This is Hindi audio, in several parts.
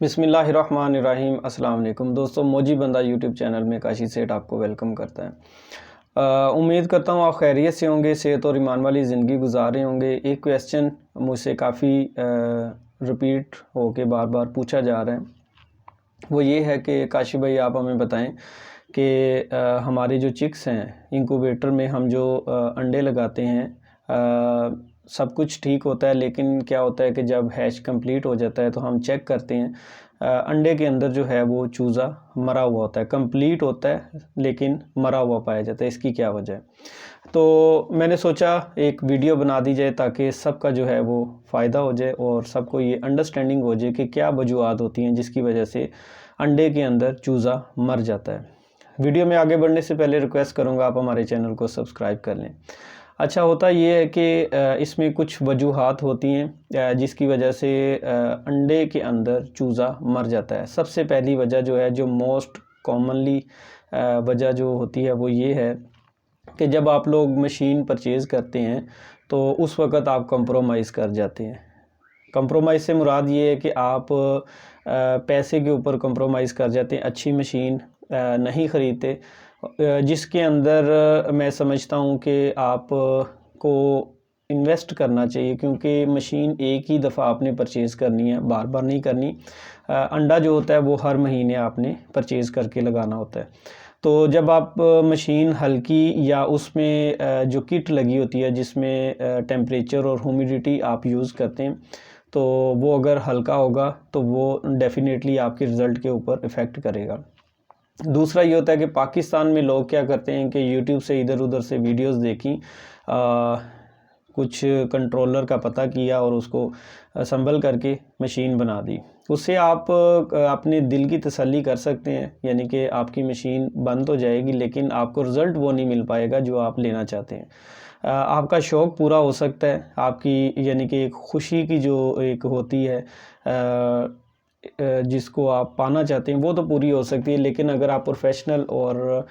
बिस्मिल्लाहिर्रहमानिर्रहीम। अस्सलाम वालेकुम दोस्तों, मौजी बंदा यूट्यूब चैनल में काशी सेठ आपको वेलकम करता है। उम्मीद करता हूँ आप खैरियत से होंगे, सेहत और ईमान वाली ज़िंदगी गुजार रहे होंगे। एक क्वेश्चन मुझसे काफ़ी रिपीट होके बार बार पूछा जा रहा है, वो ये है कि काशी भाई आप हमें बताएं कि हमारे जो चिक्स हैं इंक्यूबेटर में हम जो अंडे लगाते हैं, सब कुछ ठीक होता है, लेकिन क्या होता है कि जब हैच कंप्लीट हो जाता है तो हम चेक करते हैं अंडे के अंदर जो है वो चूज़ा मरा हुआ होता है। कंप्लीट होता है लेकिन मरा हुआ पाया जाता है। इसकी क्या वजह है? तो मैंने सोचा एक वीडियो बना दी जाए ताकि सबका जो है वो फ़ायदा हो जाए और सबको ये अंडरस्टैंडिंग हो जाए कि क्या वजूहत होती हैं जिसकी वजह से अंडे के अंदर चूज़ा मर जाता है। वीडियो में आगे बढ़ने से पहले रिक्वेस्ट करूँगा आप हमारे चैनल को सब्सक्राइब कर लें। अच्छा, होता ये है कि इसमें कुछ वजूहात होती हैं जिसकी वजह से अंडे के अंदर चूज़ा मर जाता है। सबसे पहली वजह जो है, जो मोस्ट कॉमनली वजह जो होती है वो ये है कि जब आप लोग मशीन परचेज़ करते हैं तो उस वक़्त आप कंप्रोमाइज़ कर जाते हैं। कंप्रोमाइज़ से मुराद ये है कि आप पैसे के ऊपर कंप्रोमाइज़ कर जाते हैं, अच्छी मशीन नहीं ख़रीदते, जिसके अंदर मैं समझता हूँ कि आप को इन्वेस्ट करना चाहिए, क्योंकि मशीन एक ही दफ़ा आपने परचेज़ करनी है, बार बार नहीं करनी। अंडा जो होता है वो हर महीने आपने परचेज़ करके लगाना होता है। तो जब आप मशीन हल्की या उसमें जो किट लगी होती है जिसमें टेम्परेचर और ह्यूमिडिटी आप यूज़ करते हैं, तो वो अगर हल्का होगा तो वो डेफ़िनेटली आपके रिज़ल्ट के ऊपर इफ़ेक्ट करेगा। दूसरा ये होता है कि पाकिस्तान में लोग क्या करते हैं कि यूट्यूब से इधर उधर से वीडियोस देखी, कुछ कंट्रोलर का पता किया और उसको असम्बल करके मशीन बना दी। उससे आप अपने दिल की तसल्ली कर सकते हैं, यानी कि आपकी मशीन बंद तो जाएगी लेकिन आपको रिज़ल्ट वो नहीं मिल पाएगा जो आप लेना चाहते हैं। आपका शौक़ पूरा हो सकता है, आपकी यानी कि एक खुशी की जो एक होती है जिसको आप पाना चाहते हैं वो तो पूरी हो सकती है, लेकिन अगर आप प्रोफेशनल और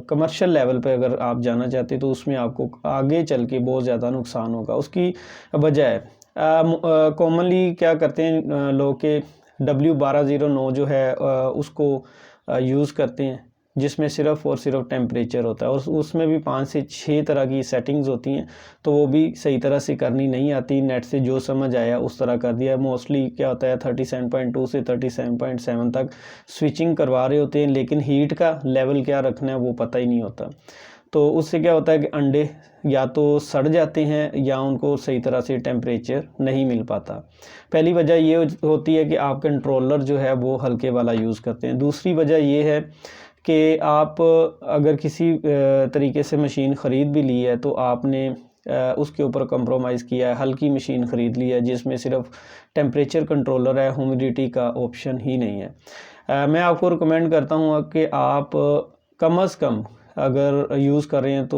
कमर्शियल लेवल पे अगर आप जाना चाहते हैं तो उसमें आपको आगे चल के बहुत ज़्यादा नुकसान होगा। उसकी वजह है कॉमनली क्या करते हैं लोग के W1209 जो है उसको यूज़ करते हैं, जिसमें सिर्फ़ और सिर्फ टेम्परेचर होता है और उसमें भी 5 से 6 तरह की सेटिंग्स होती हैं, तो वो भी सही तरह से करनी नहीं आती। नेट से जो समझ आया उस तरह कर दिया। मोस्टली क्या होता है 37.2 से 37.7 तक स्विचिंग करवा रहे होते हैं, लेकिन हीट का लेवल क्या रखना है वो पता ही नहीं होता। तो उससे क्या होता है कि अंडे या तो सड़ जाते हैं या उनको सही तरह से टेम्परेचर नहीं मिल पाता। पहली वजह ये होती है कि आप कंट्रोलर जो है वो हल्के वाला यूज़ करते हैं। दूसरी वजह ये है कि आप अगर किसी तरीके से मशीन ख़रीद भी ली है तो आपने उसके ऊपर कंप्रोमाइज़ किया है, हल्की मशीन ख़रीद ली है जिसमें सिर्फ टेम्परेचर कंट्रोलर है, ह्यूमिडिटी का ऑप्शन ही नहीं है। मैं आपको रिकमेंड करता हूँ कि आप कम अज़ कम अगर यूज़ कर रहे हैं तो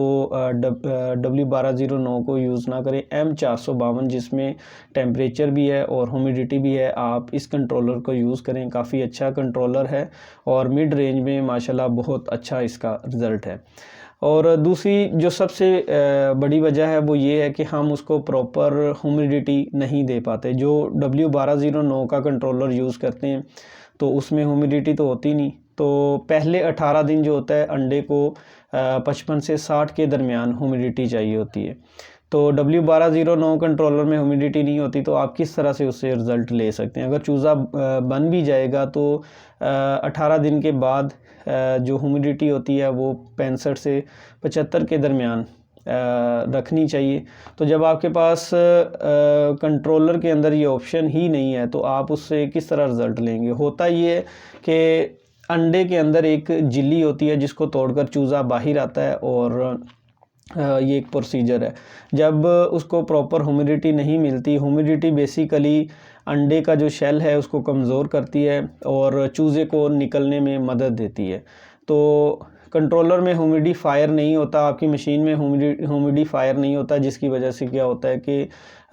W1209 को यूज़ ना करें, M452 जिसमें टेम्परेचर भी है और ह्यूमिडिटी भी है, आप इस कंट्रोलर को यूज़ करें। काफ़ी अच्छा कंट्रोलर है और मिड रेंज में माशाल्लाह बहुत अच्छा इसका रिज़ल्ट है। और दूसरी जो सबसे बड़ी वजह है वो ये है कि हम उसको प्रॉपर ह्यूमिडिटी नहीं दे पाते। जो W1209 का कंट्रोलर यूज़ करते हैं तो उसमें ह्यूमिडिटी तो होती नहीं, तो पहले 18 दिन जो होता है अंडे को 55 से 60 के दरमियान ह्यूमिडिटी चाहिए होती है। तो W1209 कंट्रोलर में ह्यूमिडिटी नहीं होती, तो आप किस तरह से उससे रिज़ल्ट ले सकते हैं? अगर चूज़ा बन भी जाएगा तो 18 दिन के बाद जो ह्यूमिडिटी होती है वो 65 से 75 के दरमियान रखनी चाहिए। तो जब आपके पास कंट्रोलर के अंदर ये ऑप्शन ही नहीं है तो आप उससे किस तरह रिज़ल्ट लेंगे? होता ये है कि अंडे के अंदर एक झिल्ली होती है जिसको तोड़कर चूज़ा बाहर आता है और ये एक प्रोसीजर है। जब उसको प्रॉपर ह्यूमिडिटी नहीं मिलती, ह्यूमिडिटी बेसिकली अंडे का जो शेल है उसको कमज़ोर करती है और चूज़े को निकलने में मदद देती है। तो कंट्रोलर में ह्यूमिडिफायर नहीं होता, आपकी मशीन में ह्यूमिडिफायर नहीं होता, जिसकी वजह से क्या होता है कि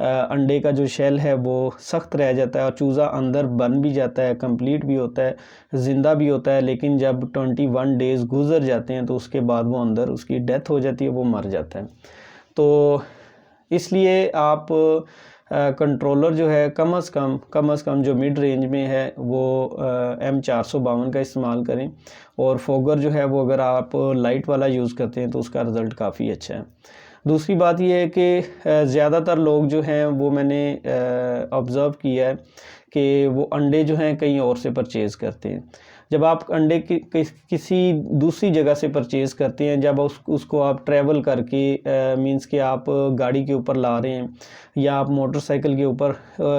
अंडे का जो शेल है वो सख्त रह जाता है और चूज़ा अंदर बन भी जाता है, कंप्लीट भी होता है, ज़िंदा भी होता है, लेकिन जब 21 डेज़ गुज़र जाते हैं तो उसके बाद वो अंदर उसकी डेथ हो जाती है, वो मर जाता है। तो इसलिए आप कंट्रोलर जो है कम से कम जो मिड रेंज में है वो M452 का इस्तेमाल करें। और फोगर जो है वो अगर आप लाइट वाला यूज़ करते हैं तो उसका रिज़ल्ट काफ़ी अच्छा है। दूसरी बात ये है कि ज़्यादातर लोग जो हैं वो मैंने ऑब्ज़र्व किया है कि वो अंडे जो हैं कहीं और से परचेज़ करते हैं। जब आप अंडे किसी दूसरी जगह से परचेज़ करते हैं, जब उसको आप ट्रैवल करके मींस कि आप गाड़ी के ऊपर ला रहे हैं या आप मोटरसाइकिल के ऊपर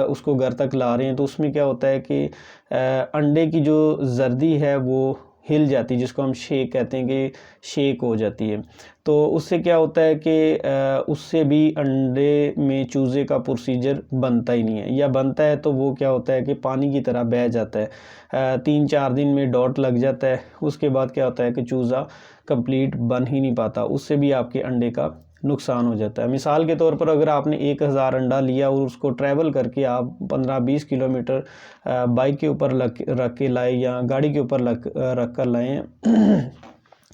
उसको घर तक ला रहे हैं, तो उसमें क्या होता है कि अंडे की जो जर्दी है वो हिल जाती है, जिसको हम शेक कहते हैं कि शेक हो जाती है। तो उससे क्या होता है कि उससे भी अंडे में चूज़े का प्रोसीजर बनता ही नहीं है, या बनता है तो वो क्या होता है कि पानी की तरह बह जाता है। 3-4 दिन में डॉट लग जाता है। उसके बाद क्या होता है कि चूज़ा कंप्लीट बन ही नहीं पाता, उससे भी आपके अंडे का नुकसान हो जाता है। मिसाल के तौर पर अगर आपने 1000 अंडा लिया और उसको ट्रैवल करके आप 15-20 किलोमीटर बाइक के ऊपर रख के लाए या गाड़ी के ऊपर रख कर लाए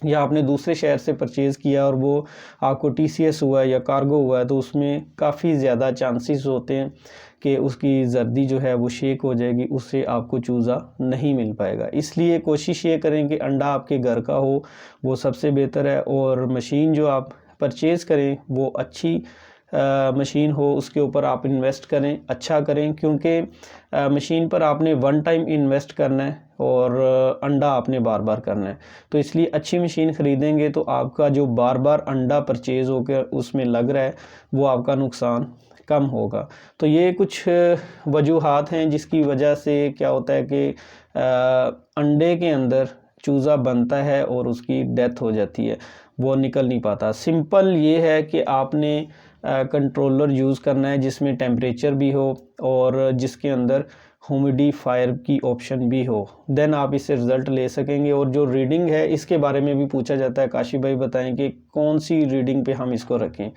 या आपने दूसरे शहर से परचेज़ किया और वो आपको TCS हुआ है या कार्गो हुआ है, तो उसमें काफ़ी ज़्यादा चांसेस होते हैं कि उसकी जर्दी जो है वो शेक हो जाएगी, उससे आपको चूज़ा नहीं मिल पाएगा। इसलिए कोशिश ये करें कि अंडा आपके घर का हो, वो सबसे बेहतर है। और मशीन जो आप परचेज़ करें वो अच्छी मशीन हो, उसके ऊपर आप इन्वेस्ट करें, अच्छा करें, क्योंकि मशीन पर आपने वन टाइम इन्वेस्ट करना है और अंडा आपने बार बार करना है। तो इसलिए अच्छी मशीन ख़रीदेंगे तो आपका जो बार बार अंडा परचेज़ होकर उसमें लग रहा है वो आपका नुकसान कम होगा। तो ये कुछ वजूहात हैं जिसकी वजह से क्या होता है कि अंडे के अंदर चूज़ा बनता है और उसकी डेथ हो जाती है, वो निकल नहीं पाता। सिंपल ये है कि आपने कंट्रोलर यूज़ करना है जिसमें टेम्परेचर भी हो और जिसके अंदर ह्यूमिडिफायर की ऑप्शन भी हो, देन आप इससे रिज़ल्ट ले सकेंगे। और जो रीडिंग है इसके बारे में भी पूछा जाता है, काशी भाई बताएं कि कौन सी रीडिंग पे हम इसको रखें।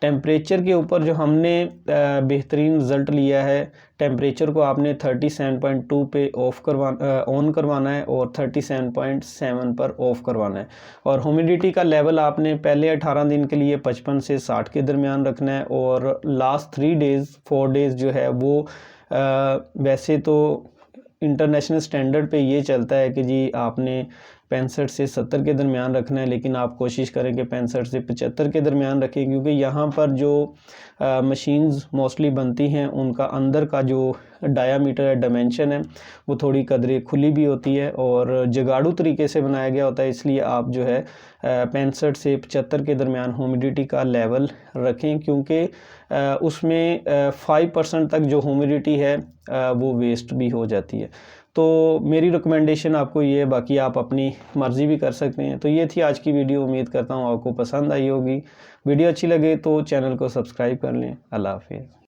टेम्परेचर के ऊपर जो हमने बेहतरीन रिज़ल्ट लिया है, टेम्परेचर को आपने 37.2 पे ऑन करवाना है और 37.7 पर ऑफ़ करवाना है। और ह्यूमिडिटी का लेवल आपने पहले 18 दिन के लिए 55 से 60 के दरमियान रखना है और लास्ट 4 डेज़ जो है वो वैसे तो इंटरनेशनल स्टैंडर्ड पे ये चलता है कि जी आपने 65 से 70 के दरमियान रखना है, लेकिन आप कोशिश करें कि 65 से 75 के दरमियान रखें, क्योंकि यहाँ पर जो मशीन्स मोस्टली बनती हैं उनका अंदर का जो डायामीटर है, डायमेंशन है, वो थोड़ी कदरें खुली भी होती है और जुगाड़ू तरीके से बनाया गया होता है। इसलिए आप जो है 65 से 75 के दरमियान ह्यूमिडिटी का लेवल रखें, क्योंकि उसमें 5% तक जो ह्यूमिडिटी है वो वेस्ट भी हो जाती है। तो मेरी रिकमेंडेशन आपको ये है, बाकी आप अपनी मर्ज़ी भी कर सकते हैं। तो ये थी आज की वीडियो, उम्मीद करता हूँ आपको पसंद आई होगी। वीडियो अच्छी लगे तो चैनल को सब्सक्राइब कर लें। अल्लाह हाफ़िज़।